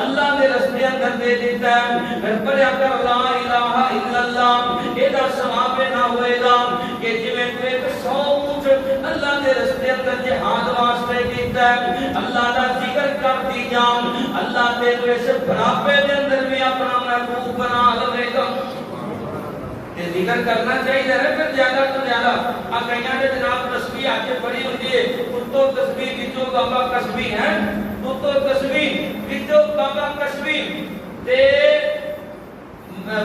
اللہ دے رستے اندر دے دیتا ہے پھر پڑھیا کر لا الہ الا اللہ اے دا ثواب نہ ہوئے گا کہ جویں کوئی 100 اونٹ اللہ دے رستے اندر جہاد واسطے کیتا ہے اللہ دا ذکر کر دی جان اللہ تے اس بڑھاپے دے اندر بھی اپنا محبوب بنا لے گا ذکر کرنا چاہیے ہے پھر زیادہ تو زیادہ کئیاں دے جناب تسبیح آج بڑی ہوتی ہے تو تسبیح وچوں بابا کسبی ہے تو تسبیح وچوں بابا کسبی تے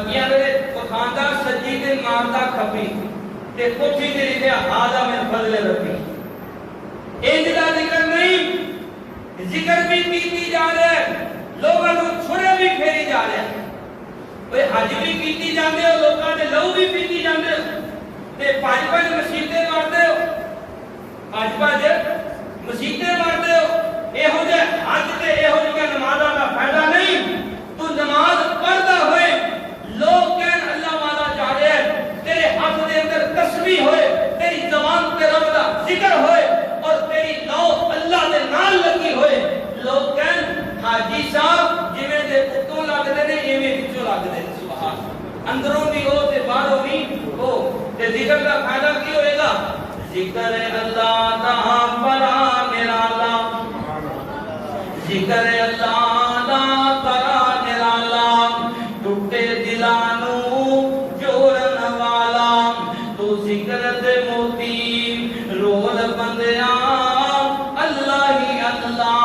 کیا دے پخاندا سجی تے ماردا کھبی تے کوٹھی تے لکھیا ہاذا من فضل ربی انج دا ذکر نہیں ذکر بھی کیتی جا رہا ہے لوگوں کو چھڑے بھی پھیری جا رہے ہیں اوے حج بھی کیتی جاندے ہو لوکاں دے لہو بھی پیتی جاندے ہو تے پانچ مسیتیں مارتے ہو پانچ مسیتیں مارتے ہو ایہو جے حج تے ایہو جے نمازاں دا فائدہ نہیں تو نماز پڑھدا ہوئے لوگ کہن اللہ والا جا رہا ہے تیرے ہاتھ دے اندر تسبیح ہوئے تیری زبان تے رب دا ذکر ہوئے اور تیری لو اللہ دے نال لگی ہوئے لوگ کہن حاجی صاحب جویں دے اتوں لگدے نے ایویں وچوں لگدے سبحان اندروں بھی ہو تے باہروں بھی ہو تے ذکر کا فائدہ کی ہوئے گا ذکر اللہ دا بڑا نرالا ذکر اللہ دا بڑا نرالا ٹوٹے دلاں نوں جوڑن والا تو ذکر دے موتی رول بندیاں اللہ ہی اللہ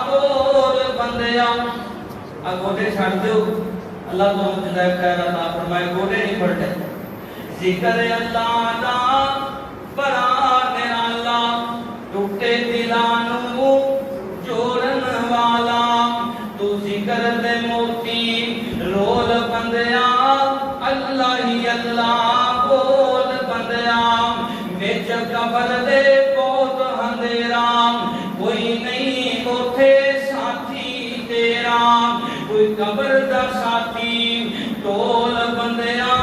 بول بندیاں گوڑے چھڑ دیو اللہ تو ہدایت خیر عطا فرمائے گوڑے نہیں پڑھتے ذکر اللہ دا بڑا نرالا ٹوٹے دلاں نوں جوڑن والا تو ذکر دے موتی رول بندیاں اللہ ہی اللہ بول بندیاں وچ قبر دے بہت اندھیرا کوئی نہیں اوتھے ساتھی تیرا کوئی قبر دا ساتھی ٹول بندیاں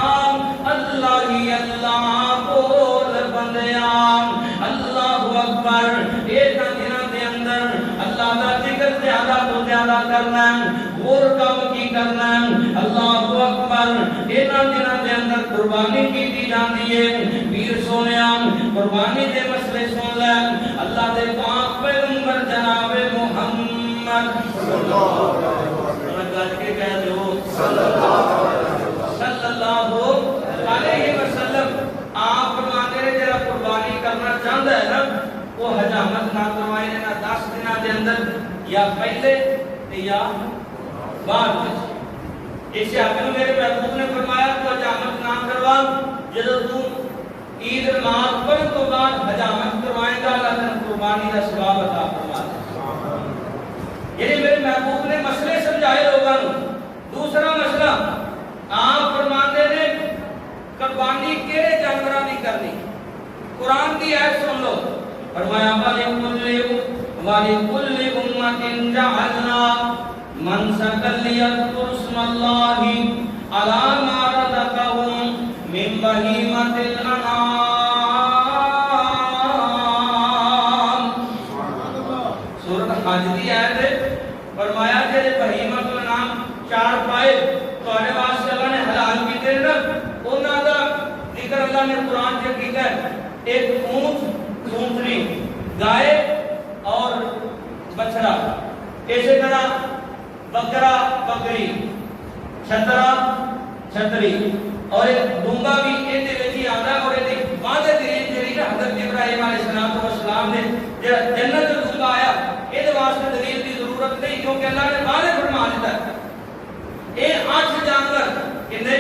اللہ الہی اللہ بول بندیاں اللہ اکبر. اینا دنوں دے اندر اللہ دا ذکر زیادہ تو زیادہ کرنا ہے، اور کم کی کرنا ہے. اللہ اکبر. اینا دنوں دے اندر قربانی کی جاندی ہے. پیر سونیا قربانی دے مسئلے سن لے. اللہ دے پاک پیغمبر جناب محمد صلی اللہ علیہ وسلم آپ فرماتے ہیں جڑا قربانی کرنا چاہتا ہے نا وہ حجامت نہ کروائے نہ 10 دنوں کے اندر یا پہلے یا بعد میں. اس حکم میرے محبوب نے فرمایا تو حجامت نہ کروا. جب تو عید نماز پڑھنے تو بعد حجامت کروائے گا اللہ تعالی قربانی کا ثواب عطا فرما دے. یعنی میرے محبوب نے مسئلے سمجھائے لوگوں کو. دوسرا مسئلہ آپ فرماتے ہیں قربانی کہڑے جانوراں دی کرنی. قرآن کی آیت سن لو. فرمایا وَلِكُلِّ أُمَّةٍ جَعَلْنَا مَنسَكًا لِيَذْكُرُوا اسْمَ اللَّهِ عَلَى مَا رَزَقَهُم مِّن بَهِيمَةِ الْأَنْعَامِ. سورۃ حج دی آیت ہے. فرمایا کہ بہیمۃ الانعام 4 پائے تواڈے واسطے اللہ نے حلال کیتے نا انہاں دا ذکر اللہ نے قرآن میں کیتا ہے. ایک اونٹ اونٹنی گائے اور بچڑا. اسی طرح بکرا بکری چھترا چھتری اور ایک ڈونگا بھی اندے وچ ہی آندا ہے. اور اے واضح دلیل جڑی نا حضرت ابراہیم علیہ السلام نے جنت وچ ڈونگا آیا اے واسطے دلیل کی ضرورت نہیں کیونکہ اللہ نے واضح فرما دیتا ہے. اے 8 جانور کنے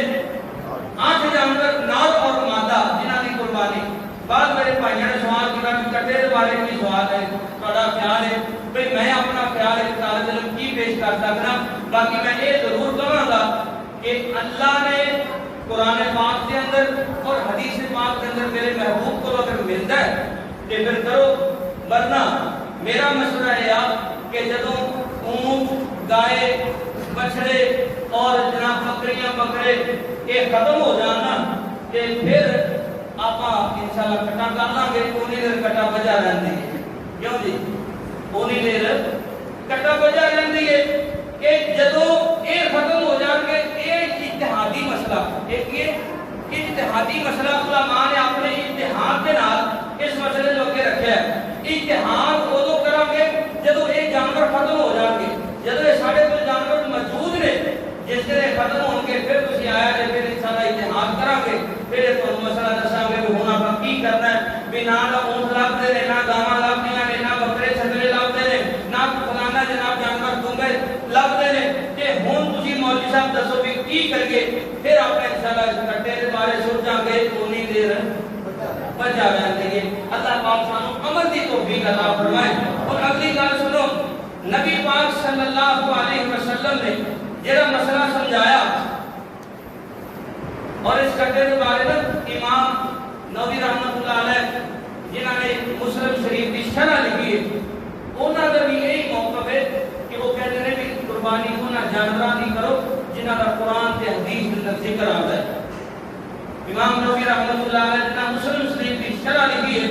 8 جانور نر اور مادہ جنہاں دی قربانی. بعد میرے بھائیوں نے سوال کیا کہ کٹے کے بارے میں سوال ہے تھوڑا خیال ہے بھئی میں اپنا خیال ایک طالب علم کی پیش کر سکتا. باقی میں یہ ضرور کہوں گا کہ اللہ نے قرآن پاک کے اندر اور حدیث پاک کے اندر میرے محبوب کو اگر ملتا ہے کہ پھر کرو. ورنہ میرا مشورہ ہے کہ جدوں اونٹ گائے بچڑے اور جناب بکریاں بکرے یہ ختم ہو جانا کہ پھر آپ انشاءاللہ کٹا کر لیں گے. اونی دیر کٹا بجا رہندی ہے. کیوں جی اونی دیر کٹا بجا رہندی ہے کہ جدوں یہ ختم ہو جان گے. یہ اجتہادی مسئلہ ایک یہ اجتہادی مسئلہ علماء نے اپنے اجتہاد کے نال اس مسئلے کو اگے رکھا ہے. اجتہاد ادو کریں گے جدوں یہ جانور ختم ہو جان گے. جدوں یہ سارے کول جانور موجود نے جس دن ختم ہو گے پھر تسی آیا جے پھر انشاءاللہ اجتہاد کریں گے. پھر تمہیں مسئلہ دساں گے کہ ہن آپ کی کرنا ہے. بھی نہ اونٹ لبدے نے نہ گاواں لبدیاں نے نہ بکرے چھترے لبدے نے نہ فلانا جناب جانور ڈونگے لبدے نے. کہ ہن تسی مولوی صاحب دسو بھی کی کریے. پھر آپ انشاءاللہ اس کٹے دے بارے سوچاں گے. اونی دیر بچا رہندی ہے. اللہ پاک سانو عمل دی توفیق عطا فرمائے. اور اگلی گل سنو. نبی پاک صلی اللہ علیہ وسلم نے جڑا مسئلہ سمجھایا اور اس کٹے کے بارے میں امام نووی رحمۃ اللہ علیہ جنہاں نے مسلم شریف کی شرح لکھی ہے انہاں دا بھی یہی موقف ہے کہ وہ کہتے ہیں کہ قربانی انہاں جانوراں دی کرو جنہاں دا قرآن تے حدیث کے اندر ذکر آتا ہے. امام نووی رحمۃ اللہ علیہ جنہاں مسلم شریف کی شرح لکھی ہے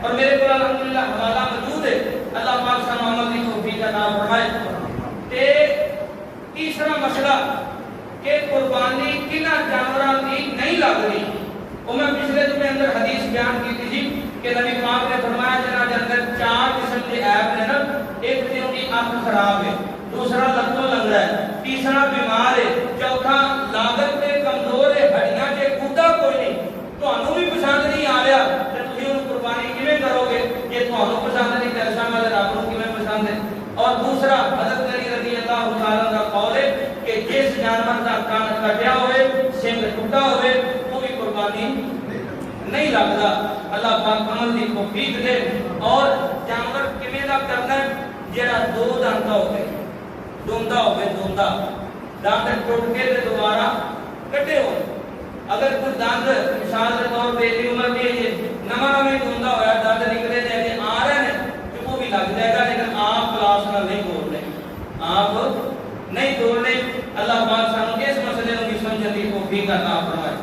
اور میرے کو الحمدللہ حوالہ موجود ہے. اللہ پاک سانو عمل دی توفیق عطا فرمائے. تے تیسرا مسئلہ کہ قربانی کنہ جانوراں دی نہیں لگنی. وہ میں پچھلے دن اندر حدیث بیان کی تھی کہ نبی پاک نے فرمایا جنہاں دے اندر 4 قسم کے عیب نے نا. ایک تے ان کی آنکھ خراب ہے, دوسرا لتوں لنگڑا ہے, تیسرا بیمار ہے, چوتھا لاگت تے کمزور ہے, ہڈیاں تے کوٹا کوئی نہیں. تانوں بھی پسند نہیں آ رہا تے تسی اون قربانی کیویں کرو گے کہ تانوں پسند نہیں تے اساں والے رب نوں کیویں پسند ہے. اور دوسرا حضرت علی رضی اللہ تعالی کا قول ہے کہ جس جانور کا کان کٹیا ہوئے سنگ ٹوٹا ہوئے وہ بھی قربانی نہیں لگتا. اللہ پاک عمل دی توفیق دے. اور جانور کیویں دا کرنا ہے جڑا 2 داندا ہوے ڈوندا ہوے ڈوندا دانت ٹوٹ کے تے دوبارہ کٹے ہو. اگر کوئی دانت مثال کے طور پہ اتنی عمر دی ہے نواں ڈوندا ہویا دانت نکلے تے آ رہے ہیں کہ وہ بھی لگ جائے گا لیکن آپ کلاس نہ نہیں توڑنے آپ نہیں توڑنے. اللہ پاک سانو اس مسئلے کو سمجھنے کی توفیق عطا فرمائے.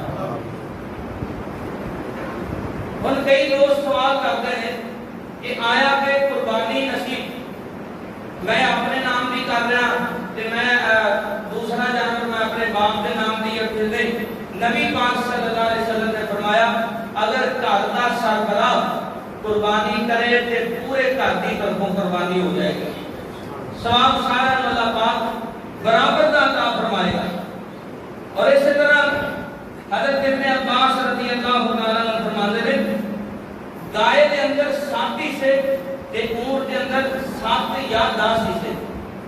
کئی دوست سوال کرتے ہیں کہ آیا کہ قربانی نصیب میں اپنے نام بھی کر رہا کہ میں دوسرا جانور میں اپنے باپ کے نام دی پھر دے. نبی پاک صلی اللہ علیہ وسلم نے فرمایا اگر گھر کا سربراہ قربانی کرے تے پورے گھر کی طرفوں قربانی ہو جائے گی. ثواب سارا اللہ پاک برابر کا عطا فرمائے گا. اور اسی طرح حضرت ابن عباس رضی اللہ تعالیٰ عنہ فرماتے ہیں گائے کے اندر 7 حصے تے اونٹ کے اندر 7 یا 10 حصے.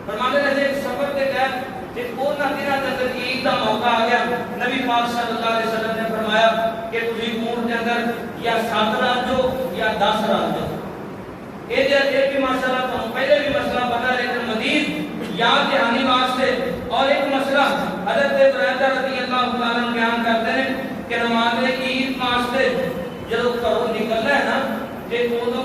فرماتے ہیں ایک سفر کے گئے کہ کونا دنوں کے اندر عید کا موقع آ گیا. نبی پاک صلی اللہ علیہ وسلم نے فرمایا کہ تسی اونٹ کے اندر یا 7 رانجو یا 10 رانجو. یہ بھی مسئلہ تو پہلے بھی مسئلہ پتا لیکن مزید یاد دہانی واسطے. اور ایک مسئلہ حضرت ابراہیم رضی اللہ تعالیٰ عنہ بیان کرتے ہیں کہ نماز عید واسطے جب گھروں نکلنا ہے نا کہ وہ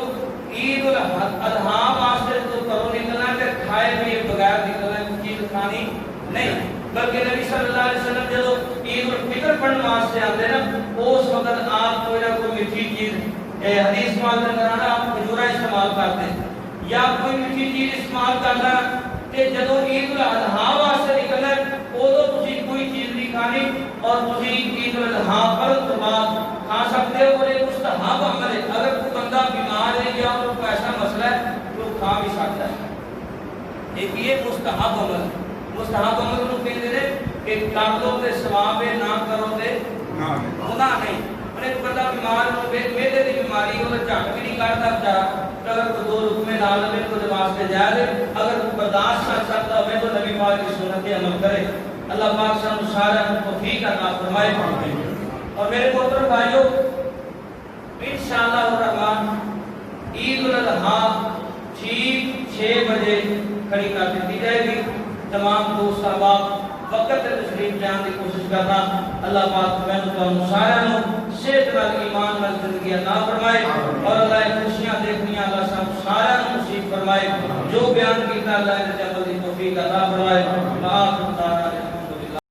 عید الاضحیٰ واسطے تو گھروں نکلنا ہے کہ کھائے بھی بغیر نکلنا ہے کوئی چیز کھانی نہیں. بلکہ نبی صلی اللہ علیہ وسلم جب عید الفطر پڑھنے واسطے آتے نا اس وقت آپ کوئی نہ کوئی میٹھی چیز حدیث پاک میں آنا آپ کھجورا استعمال کرتے ہیں یا کوئی میٹھی چیز استعمال کرنا کہ جدو عید الاضحیٰ واسطے نکلنا ہے ادو تسی کوئی چیز نہیں کھانی اور تسی عید الاضحیٰ پر تو بعد کھا سکتے ہو. اور ایک مستحب عمل ہے اگر کوئی بندہ بیمار ہے یا کوئی ایسا مسئلہ ہے تو کھا بھی سکتا ہے. ایک یہ مستحب عمل ہے. مستحب عمل کو کہتے ہیں کہ کر دو تے ثواب ہے نہ کرو تے گناہ نہیں. ایک بندہ بیمار ہو میدے کی بیماری ہو تو جھٹ بھی نہیں کرتا بیچارا. اگر کوئی 2 رکنے نال میں تو واسطے جائز ہے. اگر کوئی برداشت کر سکتا ہو تو نبی پاک کی سنت پہ عمل کرے. اللہ پاک سے ہم سارا توفیق عطا فرمائے. اور میرے محترم بھائیوں انشاءاللہ الرحمن عید الاضحیٰ ٹھیک 6 بجے کھڑی کر دی جائے گی. تمام دوست احباب وقت تشریف جان کی کوشش کرنا. اللہ پاک میں تو سارا صحت نال ایمان نال زندگی عطا فرمائے اور اللہ خوشیاں دیکھنی اللہ سب سارا نصیب فرمائے. جو بیان کیتا اللہ نے عمل کی توفیق عطا فرمائے.